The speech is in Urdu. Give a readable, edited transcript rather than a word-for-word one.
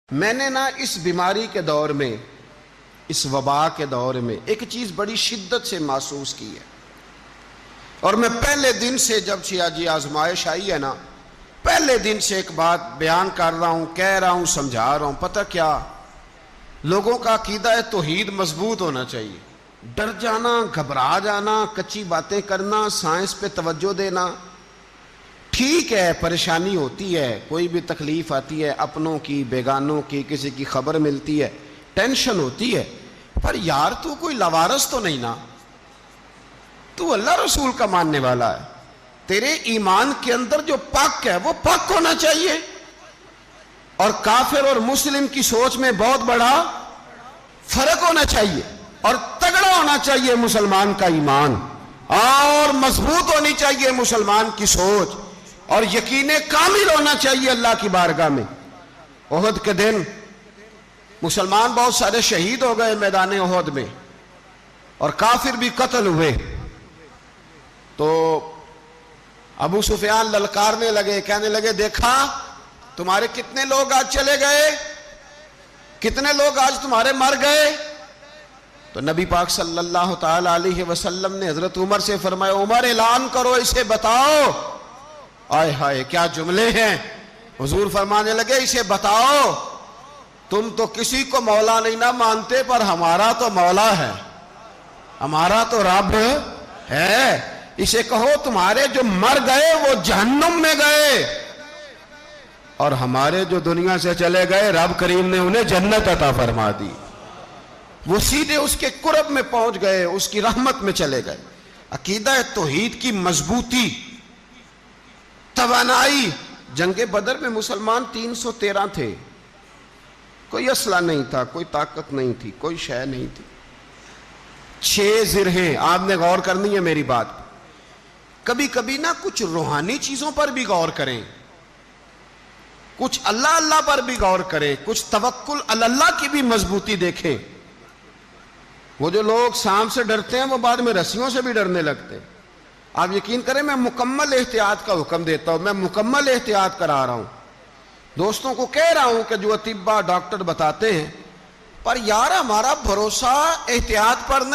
میں نے نا اس بیماری کے دور میں، اس وبا کے دور میں ایک چیز بڑی شدت سے محسوس کی ہے، اور میں پہلے دن سے جب جی آزمائش آئی ہے نا، پہلے دن سے ایک بات بیان کر رہا ہوں، کہہ رہا ہوں، سمجھا رہا ہوں۔ پتہ کیا؟ لوگوں کا عقیدہ توحید مضبوط ہونا چاہیے۔ ڈر جانا، گھبرا جانا، کچی باتیں کرنا، سائنس پہ توجہ دینا ٹھیک ہے، پریشانی ہوتی ہے، کوئی بھی تکلیف آتی ہے، اپنوں کی، بیگانوں کی، کسی کی خبر ملتی ہے، ٹینشن ہوتی ہے، پر یار تو کوئی لوارث تو نہیں نا، تو اللہ رسول کا ماننے والا ہے، تیرے ایمان کے اندر جو پاک ہے وہ پاک ہونا چاہیے۔ اور کافر اور مسلم کی سوچ میں بہت بڑا فرق ہونا چاہیے، اور تگڑا ہونا چاہیے مسلمان کا ایمان، اور مضبوط ہونی چاہیے مسلمان کی سوچ، اور یقین کامل ہونا چاہیے اللہ کی بارگاہ میں۔ احد کے دن مسلمان بہت سارے شہید ہو گئے میدان احد میں، اور کافر بھی قتل ہوئے، تو ابو سفیان للکارنے لگے، کہنے لگے دیکھا تمہارے کتنے لوگ آج چلے گئے، کتنے لوگ آج تمہارے مر گئے۔ تو نبی پاک صلی اللہ تعالی علیہ وسلم نے حضرت عمر سے فرمایا، عمر اعلان کرو، اسے بتاؤ۔ آئے ہائے کیا جملے ہیں! حضور فرمانے لگے اسے بتاؤ، تم تو کسی کو مولا نہیں نہ مانتے، پر ہمارا تو مولا ہے، ہمارا تو رب ہے، اسے کہو تمہارے جو مر گئے وہ جہنم میں گئے، اور ہمارے جو دنیا سے چلے گئے رب کریم نے انہیں جنت عطا فرما دی، وہ سیدھے اس کے قرب میں پہنچ گئے، اس کی رحمت میں چلے گئے۔ عقیدہ توحید کی مضبوطی، توانائی۔ جنگ بدر میں مسلمان 313 تھے، کوئی اسلحہ نہیں تھا، کوئی طاقت نہیں تھی، کوئی شے نہیں تھی، 6 زرہیں۔ آپ نے غور کرنی ہے میری بات، کبھی کبھی نا کچھ روحانی چیزوں پر بھی غور کریں، کچھ اللہ اللہ پر بھی غور کریں، کچھ توکل اللہ کی بھی مضبوطی دیکھیں۔ وہ جو لوگ سانپ سے ڈرتے ہیں وہ بعد میں رسیوں سے بھی ڈرنے لگتے ہیں۔ آپ یقین کریں میں مکمل احتیاط کا حکم دیتا ہوں، میں مکمل احتیاط کرا رہا ہوں، دوستوں کو کہہ رہا ہوں کہ جو اطباء ڈاکٹر بتاتے ہیں، پر یار ہمارا بھروسہ احتیاط پر نہیں۔